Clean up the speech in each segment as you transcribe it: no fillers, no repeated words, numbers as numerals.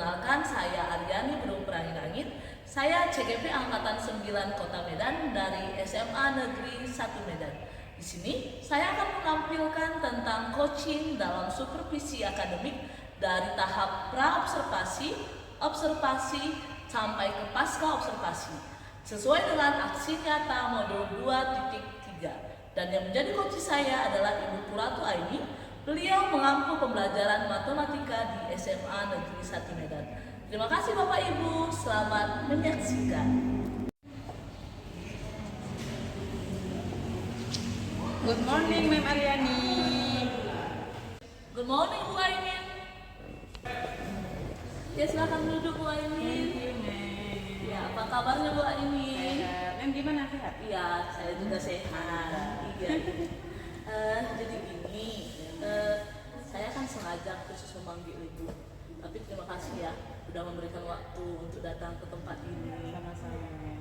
Perkenalkan, saya Aryani Bedung Perangi Langit. Saya CGP Angkatan 9 Kota Medan dari SMA Negeri 1 Medan. Di sini saya akan menampilkan tentang coaching dalam supervisi akademik dari tahap pra-observasi, observasi, sampai ke pasca observasi. Sesuai dengan aksi nyata modul 2.3. Dan yang menjadi coach saya adalah Ibu Puratu Aini. Beliau mengampu pembelajaran matematika di SMA Negeri 1 Medan. Terima kasih Bapak Ibu, selamat menyaksikan. Good morning, Ma'am Aryani. Good morning Bu Aimin. Ya silakan duduk Bu Aimin. Ya, apa kabarnya Bu Aimin? Ma'am gimana, sehat? Iya, saya juga sehat. Iya. Jadi gini, saya kan sengaja khusus memanggil Ibu. Tapi terima kasih ya, sudah memberikan waktu untuk datang ke tempat ini. Sama-sama, Ma'am.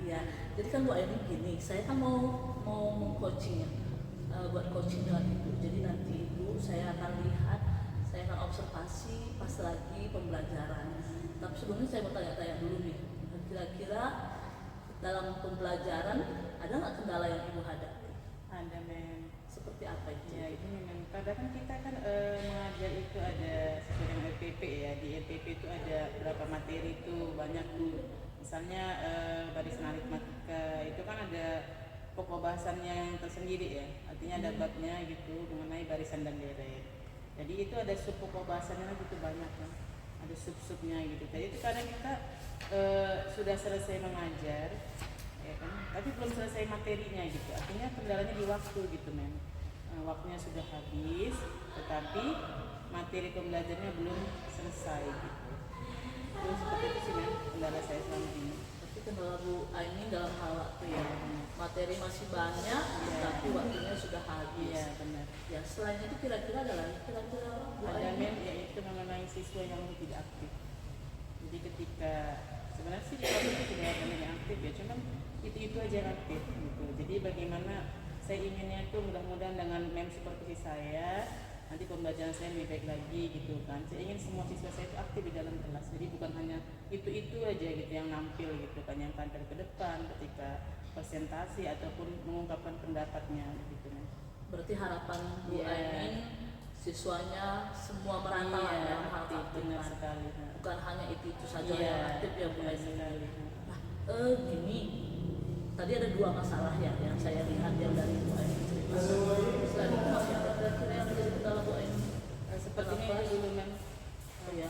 Iya, jadi kan Bu Aimin gini, saya kan mau meng-coaching ya, buat coaching dengan Ibu. Jadi nanti Ibu saya akan lihat, saya akan observasi pas lagi pembelajaran. Tapi sebelumnya saya mau tanya-tanya dulu nih, kira-kira dalam pembelajaran ada nggak kendala yang Ibu hadapi? Ada, Ma'am. Seperti apa itu? Ya, itu memang kadang kan kita kan mengajar itu ada sesuai dengan LPP ya. Di LPP itu ada berapa materi itu banyak tuh. Misalnya barisan aritmatika itu kan ada pokok bahasannya yang tersendiri ya. Artinya ada babnya gitu mengenai barisan dan deret. Jadi itu ada sub pokok bahasannya gitu banyak kan. Ada sub-subnya gitu. Jadi itu kadang kita sudah selesai mengajar ya kan, tapi belum selesai materinya gitu. Artinya kendalanya di waktu gitu, Mem. Waktunya sudah habis, tetapi materi pembelajarannya belum selesai gitu. Itu seperti itu sih, Mem, kendala saya selama ini. Tapi kendala Bu Aimin dalam hal waktu ya, materi masih banyak, tapi waktunya sudah habis. Iya, benar. Ya selain itu kira-kira ada lagi kira-kira Bu Ada, Aimin? Mem, yaitu mengenai siswa yang tidak aktif. Jadi ketika sebenarnya sih di waktu itu sudah banyak yang aktif ya, cuman itu aja yang aktif gitu. Jadi bagaimana saya inginnya itu mudah-mudahan dengan mem supervisi saya nanti pembelajaran saya lebih baik lagi gitu kan. Saya ingin semua siswa saya itu aktif di dalam kelas. Jadi bukan hanya itu aja gitu yang nampil gitu kan, yang tampil ke depan ketika presentasi ataupun mengungkapkan pendapatnya gitu kan. Berarti harapan Bu Iya. Aimin siswanya semua merata Iya, dalam hal aktif, benar keaktifan. sekali. Bukan hanya itu saja Iya, yang aktif ya Bu benar Aimin. sekali. Nah, gini, tadi ada dua masalah ya yang saya lihat yang dari Bu Aimin cerita. Selain itu masih ada kira-kira yang menjadi kendala Bu Aimin? Sepertinya Kenapa? itu dulu, Mem. Oh, ya.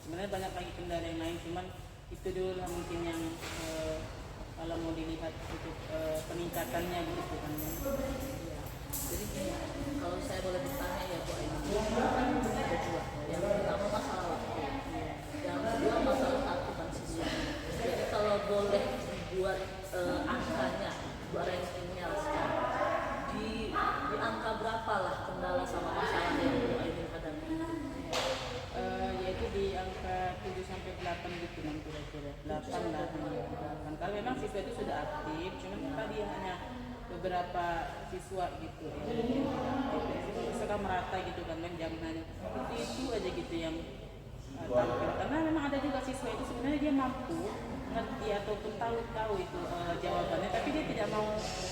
Sebenarnya banyak lagi kendala yang lain, cuman itu dulu lah mungkin yang kalau mau dilihat untuk peningkatannya gitu kan, Mem. Ya. Jadi gini, kalau saya boleh bertanya ya Bu Aimin, kan ada dua. Yang pertama masalah waktu, yang kedua masalah keaktifan siswa. Jadi kalau boleh dibuat angkanya, buat rankingnya sekarang, di angka berapa lah kendala sama masalah yang Bu Aimin hadapi? Yaitu di angka 7 sampai 8 gitu kan kira-kira. 8 lah, 8. Kalau memang siswa itu sudah aktif, cuman tadi hanya beberapa siswa gitu yang tidak aktif. Sekarang merata gitu kan, Mem, jaminannya itu aja gitu yang tampil. Karena memang ada juga siswa itu sebenarnya dia mampu ngerti ataupun tahu itu jawabannya, tapi dia tidak mau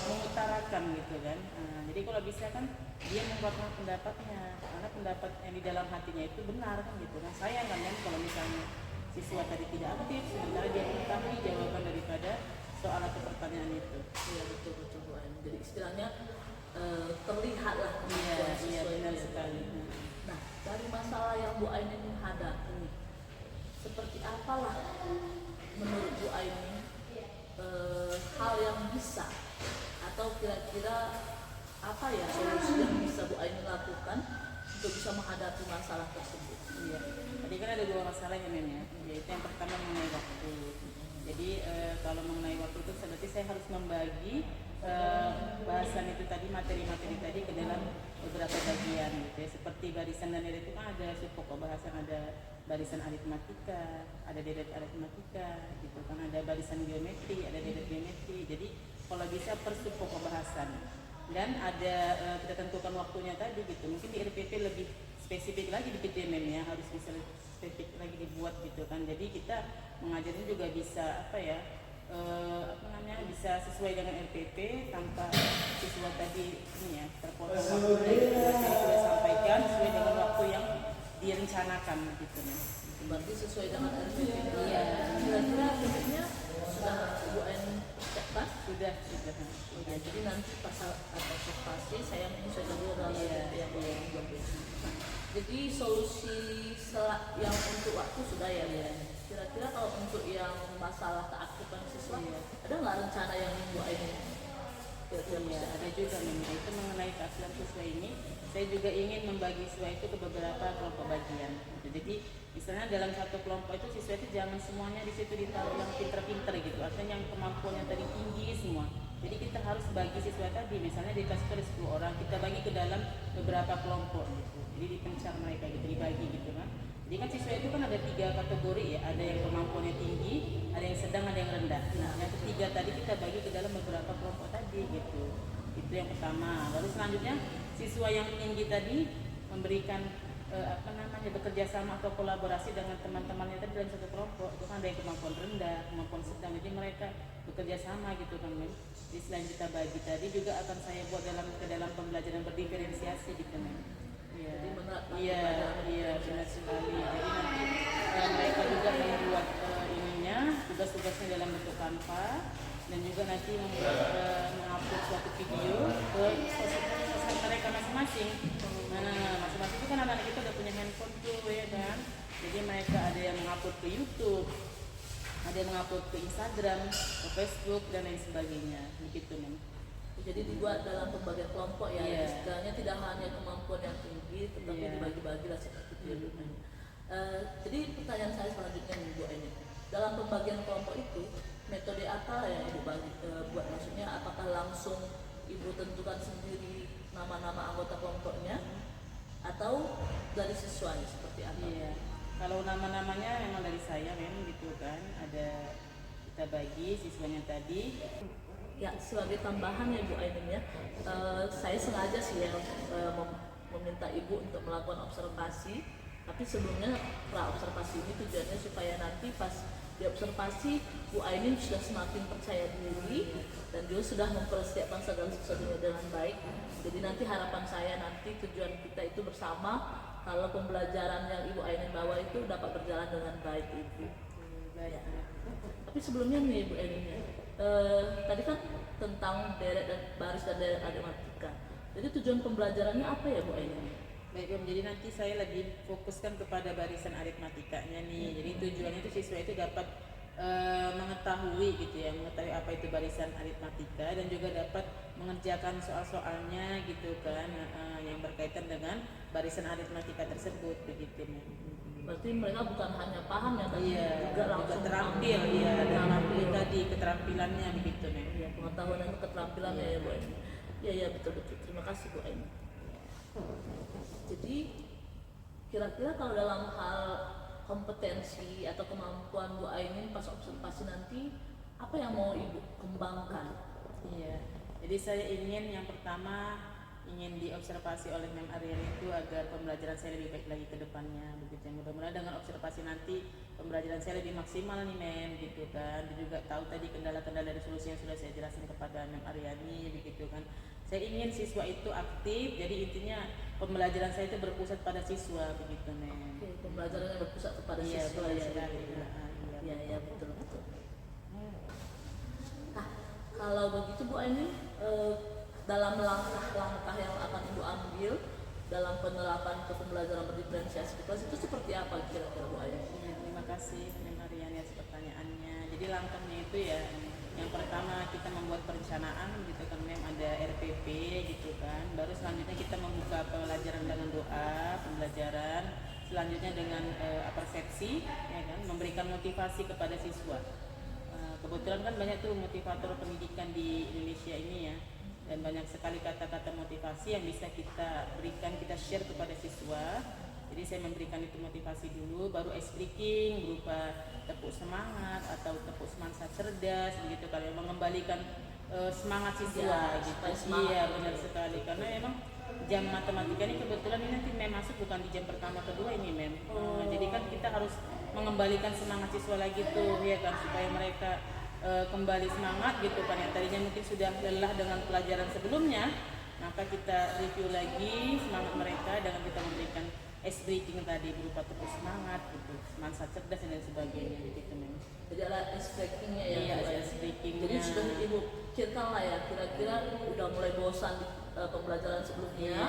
mengutarakan gitu kan. Jadi kalau bisa kan dia mengungkapkan pendapatnya, karena pendapat yang di dalam hatinya itu benar kan gitu. Nah sayang kan kalau misalnya siswa tadi tidak aktif, sementara dia mengetahui jawaban daripada soal atau pertanyaan itu. Iya betul Bu Aimin. Jadi istilahnya terlihat lah Iya, kemampuan iya siswa benar itu ya. sekali. Nah, dari masalah yang Bu Aimin hadapi, seperti apalah menurut Bu Aimin hal yang bisa atau kira-kira apa ya solusi yang bisa Bu Aimin lakukan untuk bisa menghadapi masalah tersebut? Iya. Tadi kan ada dua masalah ya, Mem, ya. Yaitu yang pertama mengenai waktu. Jadi kalau mengenai waktu itu berarti saya harus membagi bahasan itu tadi, materi-materi tadi ke dalam beberapa bagian gitu ya. Seperti barisan dan deret itu kan ada subpokok bahasan, ada barisan aritmatika, ada deret aritmatika gitu kan, ada barisan geometri, ada deret geometri. Jadi kalau bisa per subpokok bahasan. Dan ada kita tentukan waktunya tadi gitu. Mungkin di RPP lebih spesifik lagi di PTMM ya, harus bisa spesifik lagi dibuat gitu kan. Jadi kita mengajarnya juga bisa bisa sesuai dengan LPP tanpa siswa tadi ini ya terpotong waktu gitu. Saya sudah sampaikan sesuai dengan waktu yang direncanakan gitu ya. Berarti sesuai dengan RPP. Iya. Kira-kira RPP-nya sudah Bu Aini cetak? Sudah. Ya, jadi nanti pasal observasi saya menyesuaikan dulu dengan RPP yang Bu Aini buat. Jadi solusi yang untuk waktu sudah ya. Kira-kira kalau untuk yang masalah keaktifan siswa, ada nggak rencana yang Bu Aini? Iya, ada juga memang itu mengenai keaktifan siswa ini. Saya juga ingin membagi siswa itu ke beberapa kelompok bagian. Jadi misalnya dalam satu kelompok itu siswa itu jangan semuanya di situ ditaruh yang pinter-pinter gitu. Artinya yang kemampuannya tadi tinggi semua. Jadi kita harus bagi siswa tadi, misalnya dikasih ke 10 orang, kita bagi ke dalam beberapa kelompok gitu. Jadi dipencar mereka gitu, dibagi gitu kan. Jadi kan siswa itu kan ada 3 kategori ya, ada yang kemampuannya tinggi, ada yang sedang, ada yang rendah. Nah, yang ketiga tadi kita bagi ke dalam beberapa kelompok tadi gitu. Itu yang pertama. Lalu selanjutnya siswa yang tinggi tadi memberikan bekerja sama atau kolaborasi dengan teman-temannya tadi dalam satu kelompok. Itu kan ada yang kemampuan rendah, kemampuan sedang, jadi mereka bekerja sama gitu kan. Jadi selain kita bagi tadi juga akan saya buat ke dalam pembelajaran berdiferensiasi gitu kan. Iya, benar sekali. Jadi nanti mereka juga membuat tugas-tugasnya dalam bentuk Canva dan juga nanti mengupload suatu video ke sosmed mereka masing-masing. Nah, masing-masing itu kan anak-anak kita udah punya handphone tuh ya kan. Jadi mereka ada yang mengupload ke YouTube, ada yang mengupload ke Instagram, ke Facebook dan lain sebagainya. Begitu nih. Jadi dibuat dalam pembagian kelompok ya, istilahnya tidak hanya kemampuan yang tinggi, tetapi dibagi-bagi lah seperti itu. Jadi pertanyaan saya selanjutnya nih Bu Aini, dalam pembagian kelompok itu metode apa yang Ibu buat? Maksudnya apakah langsung Ibu tentukan sendiri nama-nama anggota kelompoknya atau dari siswa seperti apa? Iya, kalau nama-namanya memang dari saya memang gitu kan, ada kita bagi siswanya tadi. Ya, sebagai tambahan ya Bu Aini ya, saya sengaja sih ya meminta Ibu untuk melakukan observasi, tapi sebelumnya pra-observasi ini tujuannya supaya nanti pas diobservasi Bu Aini sudah semakin percaya diri dan juga sudah mempersiapkan segala sesuatunya dengan baik. Jadi nanti harapan saya nanti tujuan kita itu bersama, kalau pembelajaran yang Ibu Aini bawa itu dapat berjalan dengan baik Ibu. Ya. Tapi sebelumnya nih Bu Aini ya, tadi kan tentang deret dan baris dan deret aritmatika. Jadi tujuan pembelajarannya apa ya Bu Aini? Baik Om, jadi nanti saya lebih fokuskan kepada barisan aritmatikanya nih. Jadi tujuannya itu siswa itu dapat mengetahui gitu ya, mengetahui apa itu barisan aritmatika dan juga dapat mengerjakan soal-soalnya gitu kan, yang berkaitan dengan barisan aritmatika tersebut begitu. Berarti mereka bukan hanya paham ya, tapi juga langsung terampil ya, dalam tadi keterampilannya begitu nih. Ya, pengetahuan dan keterampilannya ya Bu Aini. Iya betul. Terima kasih Bu Aini. Jadi kira-kira kalau dalam hal kompetensi atau kemampuan Bu Aini pas observasi nanti, apa yang mau Ibu kembangkan? Iya, jadi saya ingin yang pertama ingin diobservasi oleh Mem Aryani itu agar pembelajaran saya lebih baik lagi ke depannya begitu. Mudah-mudahan dengan observasi nanti pembelajaran saya lebih maksimal nih Mem gitu kan. Dan juga tahu tadi kendala-kendala dan solusi yang sudah saya jelaskan kepada Mem Aryani begitu kan. Saya ingin siswa itu aktif, jadi intinya pembelajaran saya itu berpusat pada siswa begitu Mem. Oke, pembelajarannya berpusat kepada siswa ya. Iya betul. Nah, kalau begitu Bu Aini, dalam langkah-langkah yang akan Ibu ambil dalam penerapan pembelajaran berdiferensiasi di kelas itu seperti apa kira-kira Bu Aini? Ya, terima kasih Mem Aryani atas pertanyaannya. Jadi langkahnya itu ya, yang pertama kita membuat perencanaan gitu kan Mem, ada RPP gitu kan. Baru selanjutnya kita membuka pembelajaran dengan doa, pembelajaran selanjutnya dengan persepsi ya kan, memberikan motivasi kepada siswa. Kebetulan kan banyak tuh motivator pendidikan di Indonesia ini ya, dan banyak sekali kata-kata motivasi yang bisa kita berikan, kita share kepada siswa. Jadi saya memberikan itu motivasi dulu, baru ice breaking berupa tepuk semangat atau tepuk semangat cerdas begitu, kalau mengembalikan semangat siswa gitu. Iya benar sekali, karena memang jam matematika ini kebetulan ini nanti Mem masuk bukan di jam pertama kedua ini Mem. Jadi kan kita harus harus mengembalikan semangat siswa lagi tuh ya kan, supaya mereka kembali semangat gitu kan, yang tadinya mungkin sudah lelah dengan pelajaran sebelumnya, maka kita review lagi semangat mereka dengan kita memberikan ice breaking tadi berupa tepuk semangat gitu, semangat cerdas dan sebagainya gitu memang. Jadi ada ice breakingnya ya. Iya, Bu, ice breaking. Jadi sudah ibu pikirkan lah ya, kira-kira udah mulai bosan di pembelajaran sebelumnya,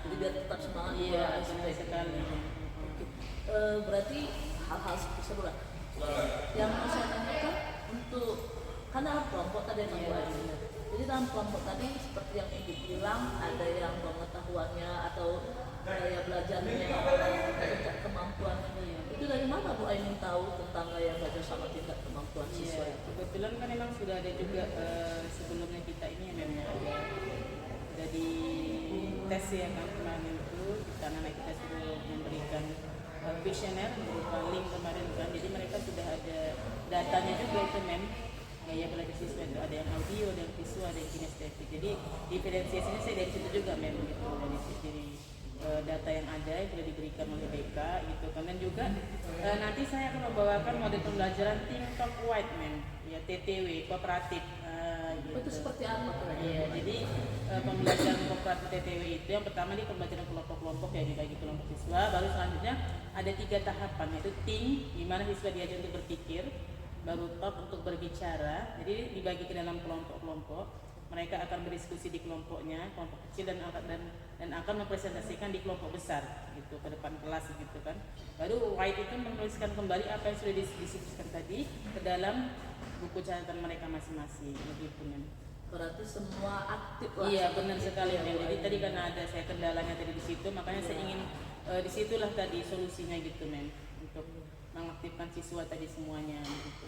jadi biar tetap semangat. Iya, benar sekali. Berarti hal-hal seperti itu lah. Yang mau saya tanyakan untuk karena kelompok tadi yang Bu Aini. Jadi dalam kelompok tadi seperti yang ibu bilang, ada yang pengetahuannya atau gaya belajarnya, tingkat kemampuannya. Itu dari mana Bu Aini tahu tentang gaya belajar sama tingkat kemampuan siswa itu? Kebetulan kan memang sudah ada juga sebelumnya kita ini yang memang ada di tes ya kan kemarin itu, karena kita sudah memberikan kuesioner berupa link kemarin kan, jadi mereka sudah ada datanya juga itu gaya belajar siswa itu, ada yang audio, ada yang visual, ada yang kinestetik. Jadi diferensiasinya saya dari situ juga gitu, dari data yang ada yang sudah diberikan oleh BK gitu kan, dan juga nanti saya akan membawakan model pembelajaran TikTok White ya, TTW kooperatif gitu. Itu seperti apa tuh? Iya, jadi pembelajaran kooperatif TTW itu yang pertama di pembelajaran kelompok-kelompok ya, dibagi kelompok siswa, baru selanjutnya ada 3 tahapan, yaitu think, di mana siswa diajar untuk berpikir, baru talk untuk berbicara. Jadi dibagi ke dalam kelompok-kelompok, mereka akan berdiskusi di kelompoknya, kelompok kecil, dan akan mempresentasikan di kelompok besar gitu ke depan kelas gitu kan. Baru White itu menuliskan kembali apa yang sudah didiskusikan tadi ke dalam buku catatan mereka masing-masing begitu Berarti semua aktif lah. Iya, benar sekali Jadi tadi karena ada saya kendalanya tadi di situ, makanya saya ingin disitulah tadi solusinya gitu untuk mengaktifkan siswa tadi semuanya gitu.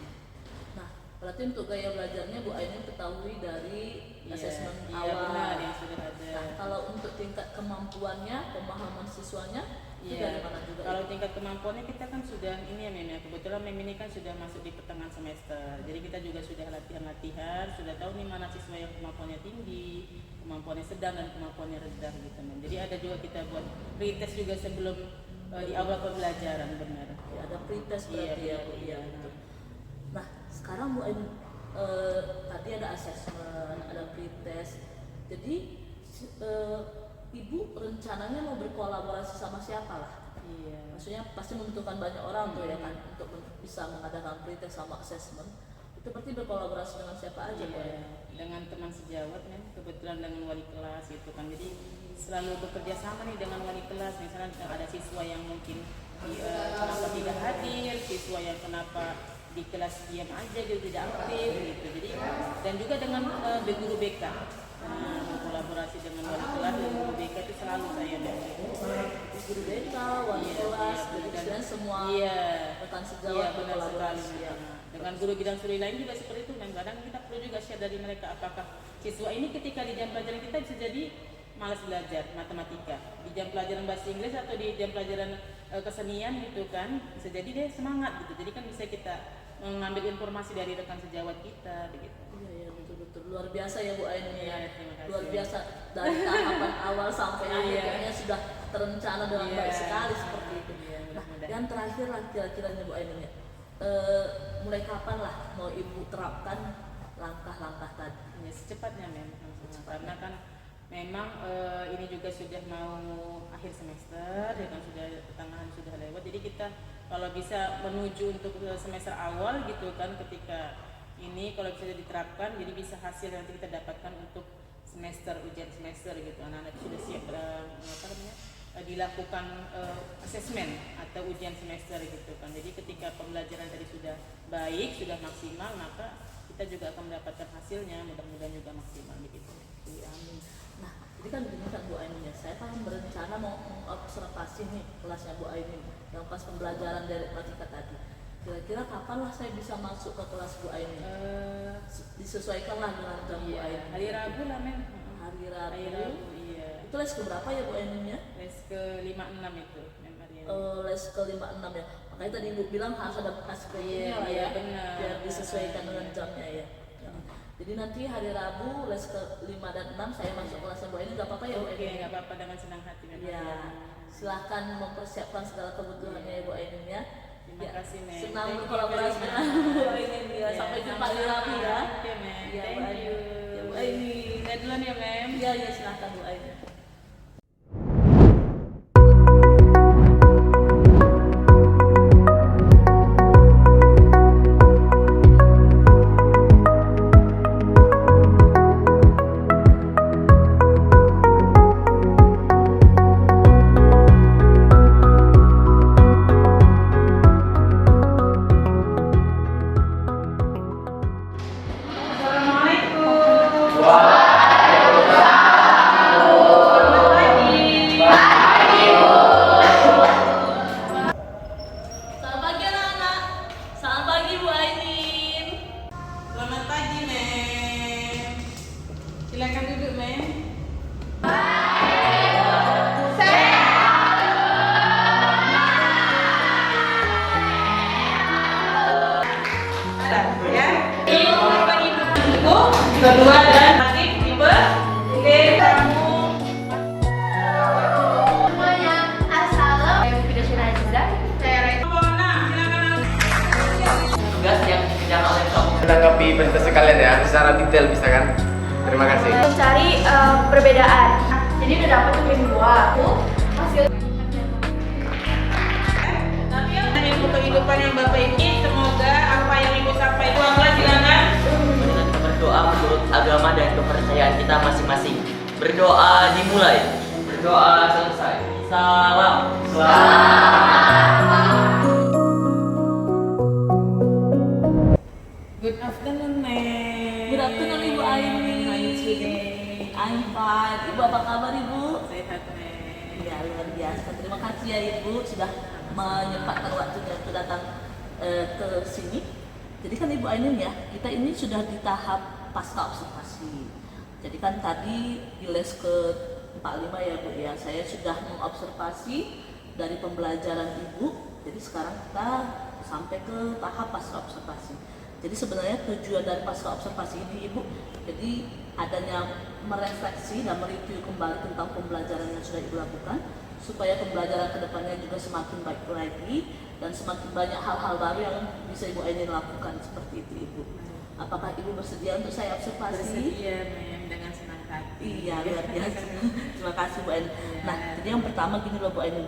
Nah, berarti untuk gaya belajarnya Bu Aini ketahui dari asesmen awal. Benar, yang sudah ada. Nah, kalau untuk tingkat kemampuannya, pemahaman siswanya, itu dari mana juga? Kalau tingkat kemampuannya kita kan sudah ini ya kebetulan ini kan sudah masuk di pertengahan semester. Jadi kita juga sudah latihan-latihan, sudah tahu nih mana siswa yang kemampuannya tinggi, kemampuannya sedang, dan kemampuannya rendah gitu Jadi ada juga kita buat pretest juga sebelum di awal pembelajaran benar. Ya, ada pretest berarti ya Bu. Iya. Nah, sekarang Bu Aini tadi ada asesmen, ada pretest. Jadi Ibu rencananya mau berkolaborasi sama siapa lah? Iya. Maksudnya pasti membutuhkan banyak orang tuh ya kan untuk bisa mengadakan pretest sama assessment. Itu berarti berkolaborasi dengan siapa aja Bu? Dengan teman sejawat kebetulan dengan wali kelas gitu kan. Jadi selalu bekerja sama nih dengan wali kelas. Misalnya ada siswa yang mungkin kenapa tidak hadir, siswa yang kenapa di kelas diam aja gitu, tidak aktif gitu. Jadi dan juga dengan guru BK. Kolaborasi dengan wali kelas dan guru BK itu selalu saya guru BK, wali kelas, dan semua rekan sejawat berkolaborasi. Dengan guru bidang studi lain juga seperti itu. Dan kadang kita perlu juga share dari mereka, apakah siswa ini ketika di jam pelajaran kita bisa jadi malas belajar matematika, di jam pelajaran bahasa Inggris atau di jam pelajaran kesenian gitu kan, bisa jadi dia semangat gitu. Jadi kan bisa kita mengambil informasi dari rekan sejawat kita begitu. Iya, betul-betul luar biasa ya Bu Aini ya. Terima kasih. Luar biasa dari tahapan awal sampai akhirnya sudah terencana dengan baik sekali seperti itu. Nah, yang terakhir lah kira-kiranya Bu Aini ya, mulai kapan lah mau Ibu terapkan langkah-langkah tadi? Ya, secepatnya karena kan memang ini juga sudah mau akhir semester, ya kan sudah pertengahan sudah lewat. Jadi kita kalau bisa menuju untuk semester awal gitu kan, ketika ini kalau bisa diterapkan, jadi bisa hasil nanti kita dapatkan untuk semester ujian semester gitu. Anak-anak sudah siap dilakukan asesmen atau ujian semester gitu kan. Jadi ketika pembelajaran tadi sudah baik, sudah maksimal, maka kita juga akan mendapatkan hasilnya, mudah-mudahan juga maksimal begitu. Amin. Nah, jadi kan begini kan Bu Aini ya, saya kan berencana mau mengobservasi nih kelasnya Bu Aini yang pas pembelajaran dari matematika tadi. Kira-kira kapan lah saya bisa masuk ke kelas Bu Aini? Disesuaikanlah dengan jam Bu Aini. Hari Rabu lah Hari Rabu. Iya. Itu les ke berapa ya Bu Aini-nya? Les ke 56 itu les ke 56 ya. Makanya tadi Ibu bilang harus ada aspeknya lah ya, benar. Biar disesuaikan dengan jamnya ya. Jadi nanti hari Rabu les ke 5 dan 6 saya masuk kelasnya Bu Aini, nggak apa-apa ya Bu Aini? Oke, nggak apa-apa, dengan senang hati. Ya, silahkan mempersiapkan segala kebutuhannya ya Bu Aini ya. kasih, Mem. Senang Thank you berkolaborasi very dengan much. Bu Aini ya. Ya, Sampai jumpa di sama-sama. Rapi ya. Oke, Mem. Iya, Bu Thank Aini. you. Ya, Bu Aini. Saya duluan ya, Mem. Iya, iya, silahkan Bu Aini. Selamat pagi anak-anak. Selamat pagi Bu Ainin. Selamat pagi, Mem. Silakan duduk, Mem. Ya, ini bagi buku kedua dan aktif tipe oke kamu Semuanya, assalamualaikum. Saya Mufidah Syiraziza. Saya Mona, silakan. Tugas yang dikerjakan oleh kamu. Menanggapi presentasi kalian ya secara detail bisa kan? Terima kasih. mencari perbedaan. Jadi udah dapat tuh yang dua. Aku hasil Tapi yang ilmu kehidupan yang Bapak Ibu, semoga apa yang Ibu sampaikan Tuhan silakan. Dengan kita berdoa menurut agama dan kepercayaan kita masing-masing. Berdoa dimulai. Berdoa selesai. Salam. Good afternoon, Mem. Good afternoon Ibu Aini. I'm fine. Ibu apa kabar Ibu? Sehat, Mem. Ya luar biasa. Terima kasih ya Ibu sudah menyempatkan waktunya untuk datang ke sini. Jadi kan Ibu Ainin ya, kita ini sudah di tahap pasca observasi. Jadi kan tadi di les ke 45 ya Bu ya, saya sudah mengobservasi dari pembelajaran Ibu. Jadi sekarang kita sampai ke tahap pasca observasi. Jadi sebenarnya tujuan dari pasca observasi ini Ibu, jadi adanya merefleksi dan mereview kembali tentang pembelajaran yang sudah Ibu lakukan, supaya pembelajaran kedepannya juga semakin baik lagi dan semakin banyak hal-hal baru yang bisa Ibu Ainin lakukan seperti itu Ibu. Apakah Ibu bersedia untuk saya observasi? Bersedia, Mem, dengan senang hati. Iya, luar biasa. Terima kasih Bu Ainin. Iya. Nah, jadi yang pertama gini loh Bu Ainin.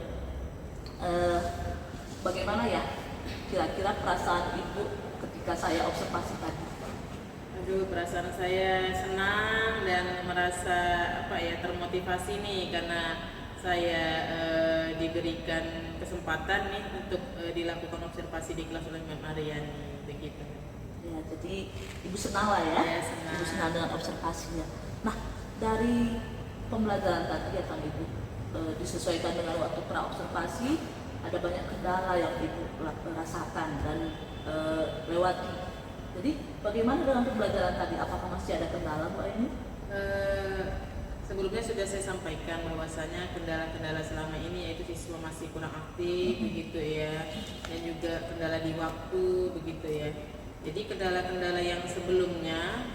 Bagaimana ya kira-kira perasaan Ibu ketika saya observasi tadi? Aduh, perasaan saya senang dan merasa termotivasi nih karena saya diberikan kesempatan nih untuk dilakukan observasi di kelas oleh Mem Aryani begitu. Ya, jadi Ibu senang lah ya. Ya, senang. Ibu senang dengan observasinya. Nah, dari pembelajaran tadi ya Kang Ibu, disesuaikan dengan waktu pra-observasi, ada banyak kendala yang Ibu rasakan dan lewati. Jadi bagaimana dengan pembelajaran tadi? Apakah masih ada kendala Bu Aini? Sebelumnya sudah saya sampaikan bahwasanya kendala-kendala selama ini yaitu siswa masih kurang aktif begitu ya, dan juga kendala di waktu begitu ya. Jadi kendala-kendala yang sebelumnya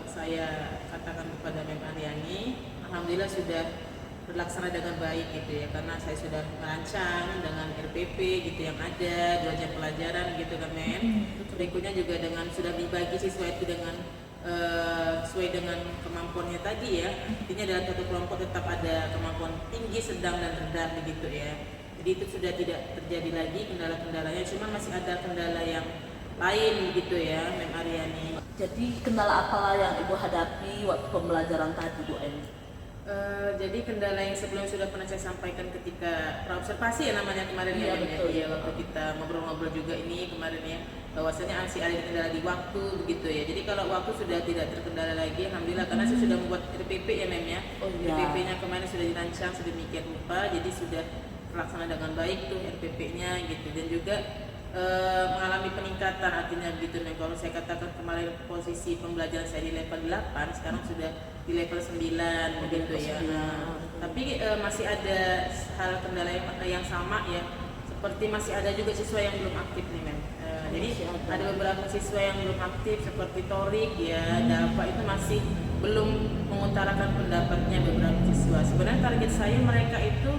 saya katakan kepada Mem Aryani, alhamdulillah sudah berlaksana dengan baik gitu ya, karena saya sudah merancang dengan RPP gitu yang ada 2 jam pelajaran gitu kan Mem. Berikutnya juga dengan sudah dibagi siswa itu dengan sesuai dengan kemampuannya tadi ya. Intinya dalam satu kelompok tetap ada kemampuan tinggi, sedang dan rendah begitu ya. Jadi itu sudah tidak terjadi lagi kendala-kendalanya, cuma masih ada kendala yang lain gitu ya Mem Aryani. Jadi kendala apa yang Ibu hadapi waktu pembelajaran tadi Bu Aini? Jadi kendala yang sebelumnya sudah pernah saya sampaikan ketika praobservasi ya namanya kemarin Iya, ya Mem, betul. ya waktu kita ngobrol-ngobrol juga ini kemarin ya, bahwasanya masih ada kendala di waktu begitu ya. Jadi kalau waktu sudah tidak terkendala lagi alhamdulillah, karena saya sudah membuat RPP ya Mem ya. Oh, iya. RPP-nya kemarin sudah dirancang sedemikian rupa, jadi sudah terlaksana dengan baik tuh RPP-nya gitu, dan juga mengalami peningkatan artinya gitu Mem. Kalau saya katakan kemarin posisi pembelajaran saya di level 8, sekarang sudah di level 9 begitu ya. Tapi masih ada hal kendala yang sama ya, seperti masih ada juga siswa yang belum aktif nih Mem. Jadi ada beberapa siswa yang belum aktif seperti Torik ya, Dava itu masih belum mengutarakan pendapatnya beberapa siswa. Sebenarnya target saya mereka itu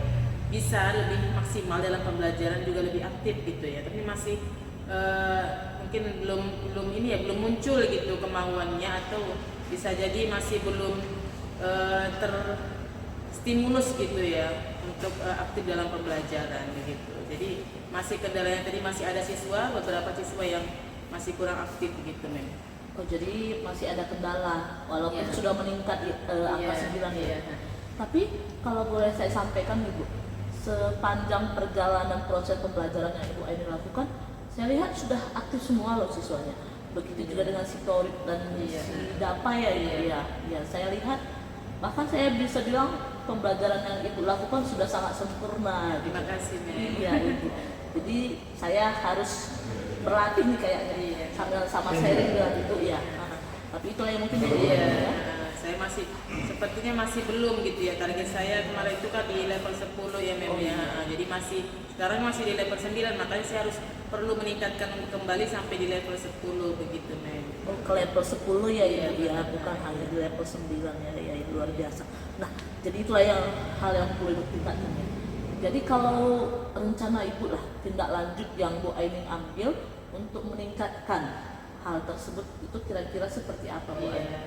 bisa lebih maksimal dalam pembelajaran, juga lebih aktif gitu ya. Tapi masih mungkin belum ini ya, belum muncul gitu kemauannya, atau bisa jadi masih belum terstimulus gitu ya untuk aktif dalam pembelajaran begitu. Jadi masih kendalanya tadi, masih ada beberapa siswa yang masih kurang aktif begitu, Mem. Oh, jadi masih ada kendala walaupun Iya. sudah meningkat angka Iya, 9 iya. ya. Tapi kalau boleh saya sampaikan Ibu, sepanjang perjalanan proses pembelajaran yang Ibu Aini lakukan, saya lihat sudah aktif semua loh siswanya. Begitu juga dengan si Torik dan Iya. si Dapa ya Ibu Iya. ya. Ya, saya lihat bahkan saya bisa bilang pembelajaran yang Ibu lakukan sudah sangat sempurna. Terima kasih, Mem. Iya Ibu. Jadi saya harus berlatih nih kayaknya Iya. sambil sama sharing dengan itu ya. Tapi itulah yang mungkin Ibu Iya, ya. saya masih sepertinya masih belum gitu ya. Target saya kemarin itu kan di level 10 ya, Mem Oh, ya. iya. Jadi sekarang masih di level 9, makanya saya harus perlu meningkatkan kembali sampai di level 10 begitu, Mem. Oh, ke level 10 ya Iya, Ibu ya, benar. bukan hanya di level 9 ya, ya itu luar biasa. Nah, jadi itulah yang hal yang perlu Ibu tingkatkan ya. Jadi kalau rencana Ibu lah tindak lanjut yang Bu Aini ambil untuk meningkatkan hal tersebut itu kira-kira seperti apa Bu Aini? Iya.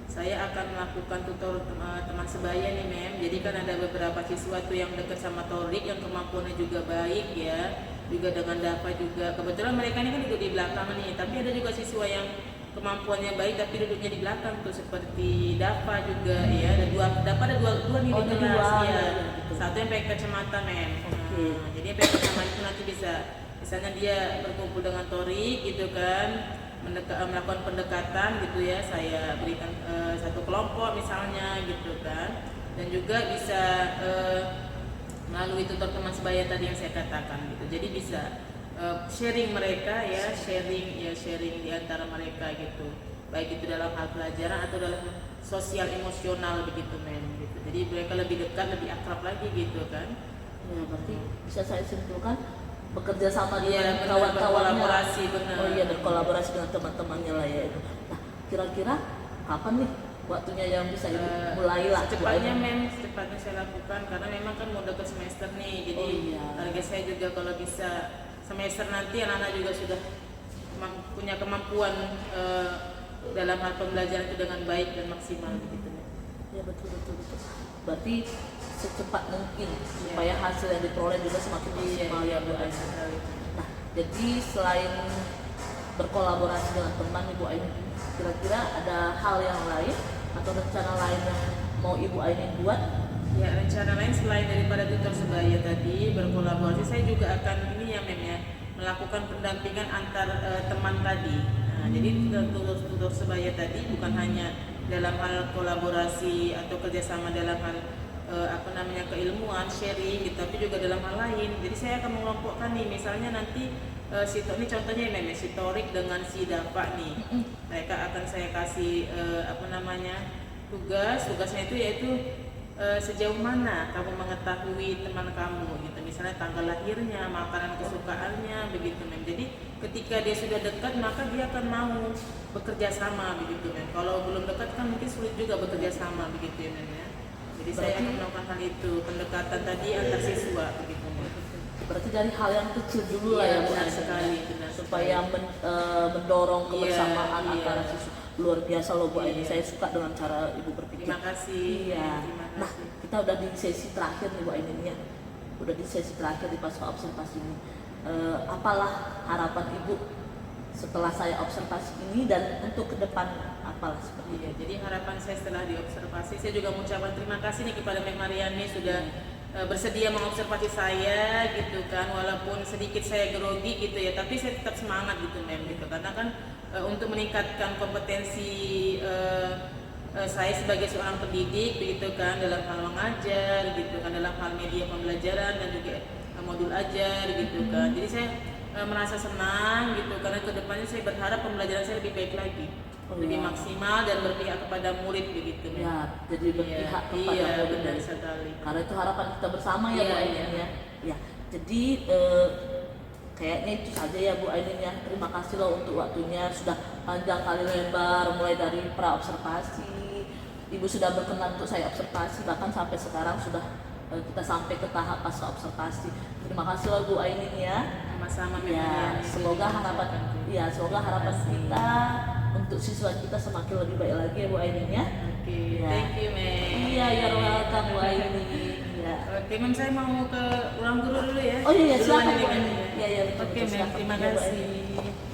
Saya akan melakukan tutor teman sebaya nih, Mem. Jadi kan ada beberapa siswa tuh yang dekat sama Torik, yang kemampuannya juga baik ya, juga dengan Dapa juga. Kebetulan mereka ini kan duduk di belakang nih, tapi ada juga siswa yang kemampuannya baik tapi duduknya di belakang tuh, seperti Dapa juga ya. Ada Dapa ada dua nih Oh, di ada kelas dua, ya. ya, gitu. Satu yang pakai kacamata, Mem. Oke. Nah, jadi yang pakai kacamata itu nanti bisa, misalnya dia berkumpul dengan Torik gitu kan, melakukan pendekatan gitu ya, saya berikan satu kelompok misalnya gitu kan, dan juga bisa melalui tutor teman sebaya tadi yang saya katakan gitu. Jadi bisa sharing mereka ya, sharing di antara mereka gitu, baik itu dalam hal pelajaran atau dalam sosial emosional begitu, men gitu. Jadi mereka lebih dekat, lebih akrab lagi gitu kan. Ya, berarti bisa saya simpulkan bekerja sama Iya, dengan benar, kawan-kawannya. berkolaborasi, benar. Oh iya, berkolaborasi dengan teman-temannya lah ya itu. Nah, kira-kira kapan nih waktunya yang bisa Ibu mulai lah? Bu Secepatnya, Aini? Mem, secepatnya saya lakukan karena memang kan mau dekat semester nih. Jadi Oh, iya. target saya juga kalau bisa semester nanti anak-anak juga sudah punya kemampuan dalam hal pembelajaran itu dengan baik dan maksimal begitu, Mem. Ya betul. Berarti secepat mungkin supaya hasil yang diperoleh juga semakin maksimal ya Bu benar Aini. sekali. Nah, jadi selain berkolaborasi dengan teman Ibu Aini, kira-kira ada hal yang lain atau rencana lain yang mau Ibu Aini buat? Ya, rencana lain selain daripada tutor sebaya tadi berkolaborasi, saya juga akan ini ya, Mem ya, melakukan pendampingan antar teman tadi. Nah, jadi tutor sebaya tadi bukan hanya dalam hal kolaborasi atau kerjasama dalam hal keilmuan, sharing gitu, tapi juga dalam hal lain. Jadi saya akan mengelompokkan nih, misalnya nanti ini contohnya ya, Mem, si Torik dengan si Dapa nih. Mereka akan saya kasih tugasnya itu yaitu sejauh mana kamu mengetahui teman kamu gitu, misalnya tanggal lahirnya, makanan kesukaannya begitu, Mem. Jadi ketika dia sudah dekat maka dia akan mau bekerja sama begitu, Mem. Kalau belum dekat kan mungkin sulit juga bekerja sama begitu ya, Mem ya. Jadi saya akan melakukan hal itu, pendekatan tadi antar siswa begitu, Mem. Berarti dari hal yang kecil dulu lah Iya, ya Bu benar Aini, sekali, ya. benar Supaya sekali. mendorong kebersamaan Iya, antara iya. siswa. Luar biasa loh Bu Aini, Iya. saya suka dengan cara Ibu berpikir. Terima kasih. Iya. Terima Nah, kasih. kita udah di sesi terakhir nih Bu Aini ya. Udah di sesi terakhir di pasca observasi ini. Apalah harapan Ibu setelah saya observasi ini dan untuk ke depan apalah seperti Iya, itu? jadi harapan saya setelah diobservasi, saya juga mengucapkan terima kasih nih kepada Mem Mariani sudah bersedia mengobservasi saya gitu kan, walaupun sedikit saya grogi gitu ya, tapi saya tetap semangat gitu, Mem gitu, karena kan untuk meningkatkan kompetensi saya sebagai seorang pendidik begitu kan, dalam hal mengajar gitu kan, dalam hal media pembelajaran dan juga modul ajar gitu kan. Jadi saya merasa senang gitu karena kedepannya saya berharap pembelajaran saya lebih baik lagi, lebih maksimal dan berpihak kepada murid begitu, Mem. Ya, jadi berpihak kepada Iya, murid benar dan- sekali. karena itu harapan kita bersama ya Iya, Bu Aini iya. ya. Ya, jadi kayaknya itu saja ya Bu Aini ya. Terima kasih loh untuk waktunya, sudah panjang kali lebar mulai dari pra observasi. Ibu sudah berkenan untuk saya observasi, bahkan sampai sekarang sudah kita sampai ke tahap pasca observasi. Terima kasih loh Bu Ainin ya. Sama-sama Ya, Mem. semoga harapan semoga harapan kita untuk siswa kita semakin lebih baik lagi ya Bu Ainin ya. Oke, Ya. thank you Mem. Iya, ya welcome Bu Ainin. Ya. Oke Mem, saya mau ke ruang guru dulu ya. Oh iya, Duluan silakan ini, Bu Mem. Ainin. Iya, betul. Oke betul, Mem, silakan. terima Iya, Bu Ainin. kasih.